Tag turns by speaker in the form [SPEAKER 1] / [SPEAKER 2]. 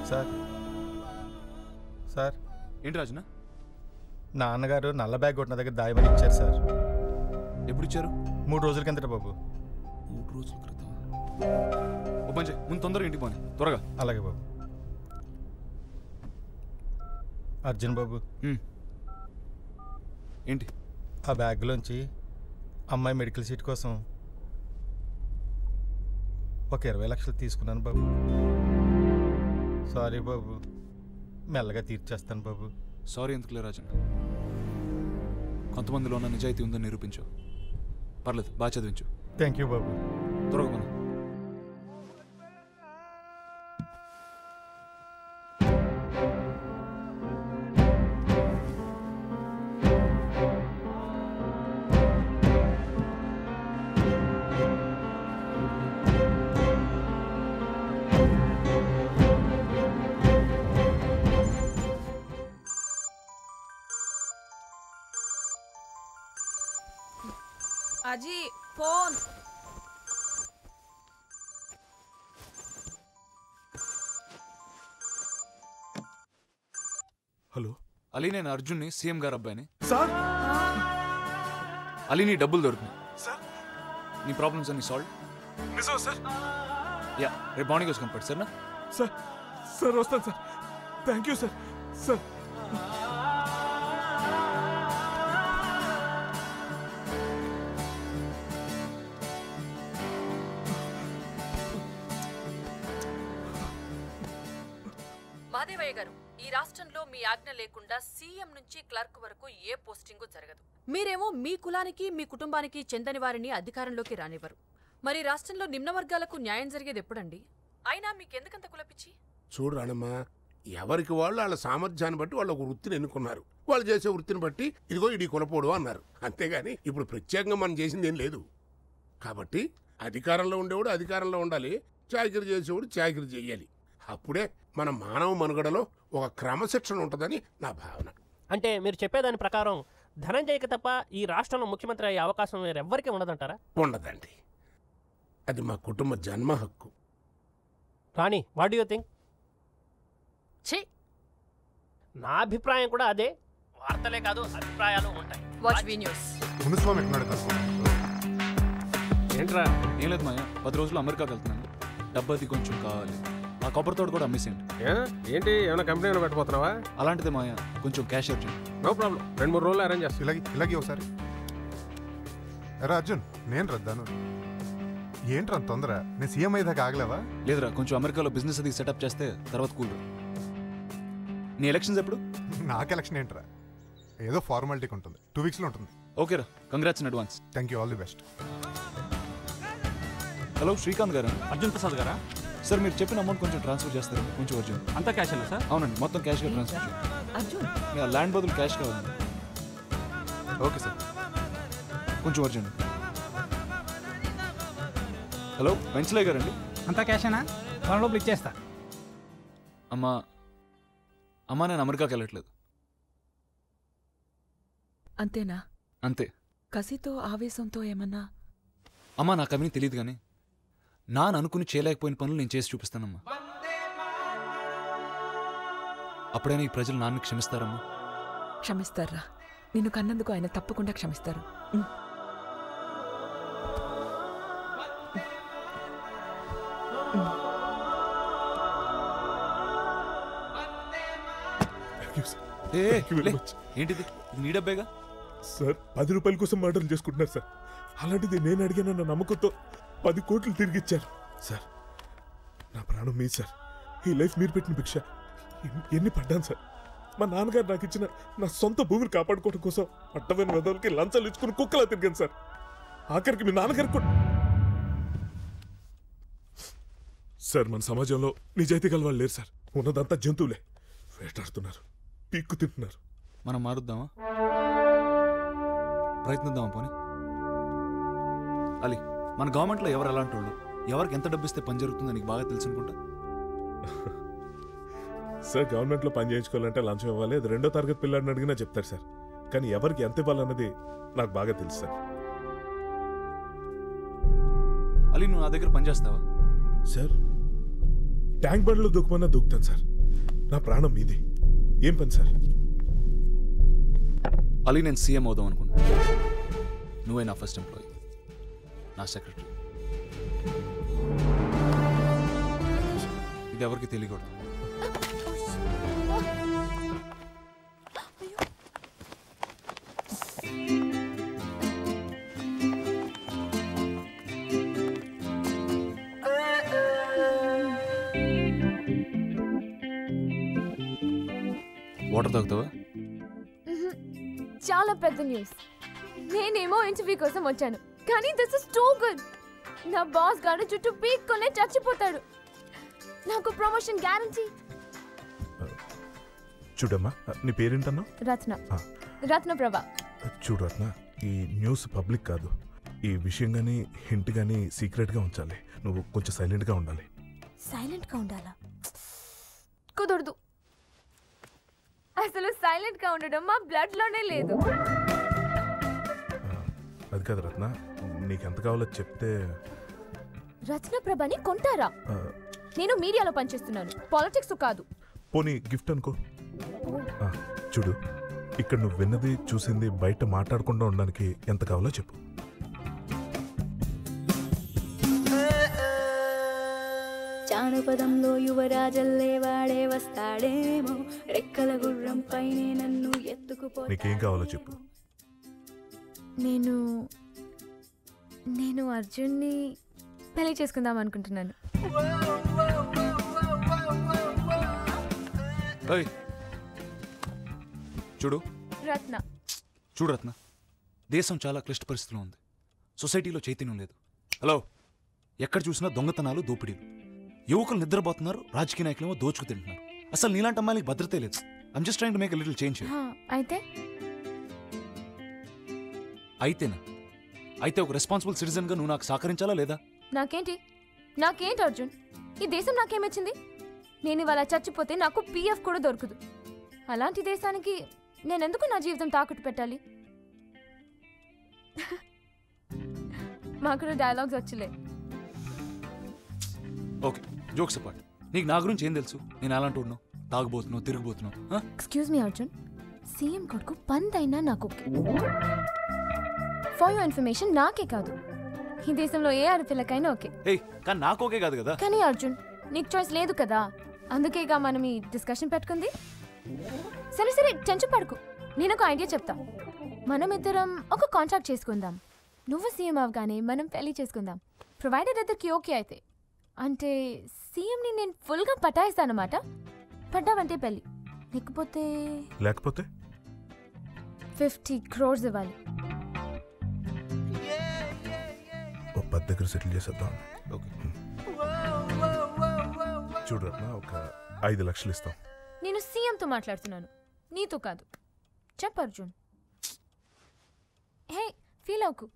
[SPEAKER 1] Sir sir
[SPEAKER 2] ఏంటి రాజునా?
[SPEAKER 1] నాన్నగారు నల్ల బ్యాగ్ కొట్టిన దగ్గర దాయమని ఇచ్చారు సార్.
[SPEAKER 2] ఎప్పుడు ఇచ్చారు?
[SPEAKER 1] 3 రోజుల కిందట బాబు.
[SPEAKER 2] 3 రోజుల క్రితం. ఓ పని చేయి, ముందు తొందరగా ఇంటికి పోనీ, త్వరగా.
[SPEAKER 1] అలాగే బాబు. అర్జున్ బాబు,
[SPEAKER 2] ఏంటి?
[SPEAKER 1] ఆ బ్యాగ్లోంచి అమ్మాయి మెడికల్ సీట్ కోసం ఒక 20 లక్షలు తీసుకున్నాను బాబు. సారీ బాబు, మెల్లగా తీర్చేస్తాను బాబు.
[SPEAKER 2] సారీ ఎందుకులే రాజన్, కొంతమందిలో ఉన్న నిజాయితీ ఉందని నిరూపించు. పర్లేదు, బాగా చదివించు.
[SPEAKER 1] థ్యాంక్ యూ బాబు.
[SPEAKER 2] త్వరగా మన
[SPEAKER 3] అజీ ఫోన్.
[SPEAKER 2] హలో అలీ, నేను అర్జున్ని, సీఎం గారు అబ్బాయిని.
[SPEAKER 4] సార్
[SPEAKER 2] అలీ, నీ డబ్బులు దొరికినాయి
[SPEAKER 4] సార్.
[SPEAKER 2] నీ ప్రాబ్లమ్స్ అన్ని సాల్వ్.
[SPEAKER 4] నిజం సార్?
[SPEAKER 2] యా, రేపు మార్నింగ్ వచ్చి కనపడు సరేనా?
[SPEAKER 4] సార్ సార్ వస్తాను sir. Thank you sir. Sir
[SPEAKER 3] Madevayya garu, ఈ రాష్ట్రంలో మీ ఆజ్ఞ లేకుండా సీఎం నుంచి క్లర్క్ వరకు ఏ పోస్టింగు జరగదు. మీరేమో మీ కులానికి మీ కుటుంబానికి చెందని వారిని అధికారంలోకి రానివ్వరు. మరి రాష్ట్రంలో నిమ్న వర్గాలకు న్యాయం జరిగేది ఎప్పుడండి? అయినా మీకెందుకంత కులపిచ్చి?
[SPEAKER 5] చూడు రాణమ్మా, ఎవరికి వాళ్ళు వాళ్ళ సామర్థ్యాన్ని బట్టి వాళ్ళు ఒక వృత్తిని ఎన్నుకున్నారు. వాళ్ళు చేసే వృత్తిని బట్టి ఇదిగో ఇడి కులపోడు అన్నారు. అంతేగాని ఇప్పుడు ప్రత్యేకంగా మనం చేసింది ఏం లేదు. కాబట్టి అధికారంలో ఉండేవాడు అధికారంలో ఉండాలి, చాకిరీ చేసేవాడు చాకిరీ చెయ్యాలి. అప్పుడే మన మానవ మనుగడలో ఒక క్రమశిక్షణ ఉంటుందని నా భావన.
[SPEAKER 6] అంటే మీరు చెప్పేదాని ప్రకారం ధనంజయ్కి తప్ప ఈ రాష్ట్రంలో ముఖ్యమంత్రి అయ్యే అవకాశం వేరెవ్వరికీ ఉండదంటారా?
[SPEAKER 5] ఉండదండి, అది మా కుటుంబ జన్మ హక్కు.
[SPEAKER 6] రాణి, వాట్ డూ యూ థింక్?
[SPEAKER 3] ఛీ,
[SPEAKER 6] నా అభిప్రాయం కూడా అదే. వార్తలే కాదు, అభిప్రాయాలు ఉంటాయి.
[SPEAKER 3] వాచ్ వి న్యూస్.
[SPEAKER 6] ఏంట్రా?
[SPEAKER 2] ఏం లేదు మాయ, 10 రోజులు అమెరికాకి వెళ్తున్నాను. డబ్బు అది కొంచెం కావాలి. ఆ కొబ్బరితోడు కూడా అమ్మేసేయండి.
[SPEAKER 7] ఏంటి, ఏమైనా కంపెనీలో పెట్టబోతున్నావా?
[SPEAKER 2] అలాంటిదే మాయ, కొంచెం క్యాష్ అర్జెంట్.
[SPEAKER 7] నో ప్రాబ్లం, 2-3 రోజులు అరేంజ్ చేస్తాను.
[SPEAKER 8] ఇలాగే ఒకసారి. ఎరా అర్జున్, నేను రద్దాను. ఏంట్రా తొందర? నేను సీఎం అయ్యేదాకా ఆగలేవా?
[SPEAKER 2] లేదురా, కొంచెం అమెరికాలో బిజినెస్ అది సెటప్ చేస్తే తర్వాత కూల్. నీ ఎలక్షన్స్ ఎప్పుడు?
[SPEAKER 8] నాకు ఎలక్షన్ ఏంట్రా, ఏదో ఫార్మాలిటీకి ఉంటుంది. 2 వీక్స్లో ఉంటుంది.
[SPEAKER 2] ఓకేరా, congrats in advance.
[SPEAKER 8] Thank you, all the best.
[SPEAKER 2] Hello, Srikanth గారా?
[SPEAKER 9] అర్జున్ ప్రసాద్ గారా?
[SPEAKER 2] సార్, మీరు చెప్పిన అమౌంట్ కొంచెం ట్రాన్స్ఫర్ చేస్తారు కొంచెం అర్జెంట్.
[SPEAKER 9] అంతా క్యాష్ అన్నా సార్?
[SPEAKER 2] అవునండి, మొత్తం క్యాష్గా ట్రాన్స్ఫర్ చేయండి.
[SPEAKER 3] అర్జున్,
[SPEAKER 2] ల్యాండ్ బదులు క్యాష్ కావాలి.
[SPEAKER 8] ఓకే సార్,
[SPEAKER 2] కొంచెం అర్జెంట్. హలో, వెంచలే గారండి?
[SPEAKER 9] అంతా క్యాషేనా? 1 లోపల ఇచ్చేస్తా.
[SPEAKER 2] అమ్మా నేను అమెరికాకి వెళ్ళట్లేదు.
[SPEAKER 3] అంతేనా?
[SPEAKER 2] అంతే.
[SPEAKER 3] కసితో ఆవేశంతో ఏమన్నా?
[SPEAKER 2] అమ్మా, నాకు అవన్నీ తెలియదు కానీ నాన్న అనుకుని చేయలేకపోయిన పనులు నేను చేసి చూపిస్తానమ్మా. అప్పుడైనా ఈ ప్రజలు నాన్నని క్షమిస్తారమ్మా?
[SPEAKER 3] క్షమిస్తారా? నిన్ను కన్నందుకు ఆయన తప్పకుండా క్షమిస్తారు.
[SPEAKER 2] ఏంటిది? నీ డబ్బేగా
[SPEAKER 4] సార్. 10 రూపాయల కోసం మర్డర్లు చేసుకుంటున్నారు సార్. అలాంటిది నేను అడిగానన్న నమ్మకంతో 10 కోట్లు తిరిగిచ్చారు సార్. నా ప్రాణం మీ సార్. ఈ లైఫ్ మీరు పెట్టిన భిక్ష. ఎన్ని పడ్డాను సార్. మా నాన్నగారు నాకు ఇచ్చిన నా సొంత భూమిని కాపాడుకోవడం కోసం అడ్డమైన వెదవులకి లంచాలు ఇచ్చుకుని కుక్కలా తిరిగాను సార్. ఆఖరికి మీ నాన్నగారు కూడా. సార్, మన సమాజంలో నిజాయితీ గల వాళ్ళు లేరు సార్. ఉన్నదంతా జంతువులే. వేటాడుతున్నారు, పీక్కు తింటున్నారు.
[SPEAKER 2] మనం మారుద్దామా? ప్రయత్నిద్దామా పోనీ? అలీ, మన గవర్నమెంట్లో ఎవరు ఎలాంటి వాళ్ళు, ఎవరికి ఎంత డబ్బు ఇస్తే పని జరుగుతుందో నీకు బాగా తెలుసు అనుకుంటా.
[SPEAKER 4] సార్, గవర్నమెంట్లో పని చేయించుకోవాలంటే లంచం ఇవ్వాలి. అది 2వ తరగతి పిల్లాడిని అడిగినా చెప్తారు సార్. కానీ ఎవరికి ఎంత ఇవ్వాలన్నది నాకు బాగా తెలుసు సార్.
[SPEAKER 2] అలీ, నువ్వు నా దగ్గర పని చేస్తావా?
[SPEAKER 4] సార్ ట్యాంక్ బండ్లో దూకమన్నా దూకుతాను సార్. నా ప్రాణం మీదే. ఏం పని సార్?
[SPEAKER 2] అలీ, నేను సీఎం అవుదాం అనుకుంటున్నా. నువ్వే నా ఫస్ట్ ఎంప్లాయీ, నా సెక్రటరీ. ఇది ఎవరికి తెలియకూడదు. వాటర్ తాగుతావా?
[SPEAKER 10] చాలా పెద్ద న్యూస్. నేనేమో ఇంటర్వ్యూ కోసం వచ్చాను, కానీ దిస్ ఇస్ టూ గుడ్. నా బాస్ గారు చుట్టూ పీక్కొనే చచ్చిపోతాడు. నాకు ప్రమోషన్ గ్యారంటీ.
[SPEAKER 4] చూడమ్మా, నీ పేరేంటన్నా?
[SPEAKER 10] రత్న. రత్న ప్రభా.
[SPEAKER 4] చూడు రత్న, ఈ న్యూస్ పబ్లిక్ కాదు. ఈ విషయం కానీ హింట్ కానీ సీక్రెట్గా ఉంచాలి. నువ్వు కొంచెం సైలెంట్గా ఉండాలి.
[SPEAKER 10] సైలెంట్గా ఉండాలా? కుదరదు. అసలు సైలెంట్గా ఉండడం మా బ్లడ్లోనే లేదు.
[SPEAKER 4] అది కాదు రత్న, నీకెంత కావాలో చెప్తే.
[SPEAKER 10] రత్న ప్రభని కొంటారా? నేను మీడియాలో పనిచేస్తున్నాను, పాలిటిక్స్ కాదు.
[SPEAKER 4] పోనీ గిఫ్ట్ అనుకో. చూడు, ఇక్కడ నువ్వు విన్నది చూసింది బయట మాట్లాడకుండా ఉండడానికి ఎంత కావాలో చెప్పు.
[SPEAKER 10] జానపదంలో యువరాజల్లే వాడే వస్తాడేమో, రెక్కల గుర్రం పైనే నన్ను ఎత్తుకుపో.
[SPEAKER 4] నీకేం కావాలో చెప్పు.
[SPEAKER 10] నేను అర్జున్ని పెళ్లి చేసుకుందాం అనుకుంటున్నాను.
[SPEAKER 2] చూడు రత్న, దేశం చాలా క్లిష్ట పరిస్థితిలో ఉంది. సొసైటీలో చైతన్యం లేదు. హలో, ఎక్కడ చూసినా దొంగతనాలు, దోపిడీలు. యువకులు నిద్రపోతున్నారు, రాజకీయ నాయకులేమో దోచుకు తింటున్నారు. అసలు నీలాంటి అమ్మాయికి భద్రతే లేదు. I'm just trying to make a little change. అయితే ఒక రెస్పాన్సిబుల్ సిటిజన్ గా నువ్వు నాకు సహకరించాలా లేదా?
[SPEAKER 10] నాకేంటి అర్జున్? ఈ దేశం నాకేమిచ్చింది? నేను ఇవాళ చచ్చిపోతే నాకు పిఎఫ్ కూడా దొరకదు. అలాంటి దేశానికి నేనెందుకు నా జీవితం తాకట్టు పెట్టాలి? మాకు డైలాగ్స్ వచ్చలే.
[SPEAKER 2] Okay, jokes apart. నీకు నా గురించి ఏం తెలుసు? నేను అలాంటి ఉన్నావు, తాగుబోతున్నావు, తిరిగిపోతున్నావు.
[SPEAKER 10] ఎక్స్క్యూజ్ మీ అర్జున్, సీఎం కొడుకు పందైనా నాకు ఫర్ యువర్ ఇన్ఫర్మేషన్ నాకే కాదు, ఈ దేశంలో ఏ ఆడపిల్లకైనా ఓకే.
[SPEAKER 2] కానీ నాకు ఓకే కాదు కదా.
[SPEAKER 10] కానీ అర్జున్, నీకు చాయిస్ లేదు కదా, అందుకేగా మనం ఈ డిస్కషన్ పెట్టుకుంది. సరే టెన్షన్ పడుకు. నేను ఒక ఐడియా చెప్తా. మనం ఇద్దరం ఒక కాంట్రాక్ట్ చేసుకుందాం. నువ్వు సీఎం అవగానే మనం పెళ్లి చేసుకుందాం, ప్రొవైడర్ ఇద్దరికి ఓకే అయితే. అంటే సీఎంని నేను ఫుల్గా పటాయిస్తానమాట. పడ్డావంటే పెళ్లి, లేకపోతే 50 crores ఇవ్వాలి.
[SPEAKER 4] 10 దగ్గర సెటిల్ చేసేద్దాం. చూడు రత్న, ఒక 5 లక్షలు ఇస్తాం.
[SPEAKER 10] నేను సీఎంతో మాట్లాడుతున్నాను, నీతో కాదు. చెప్పు అర్జున్. హే, ఫీల్ అవుకు.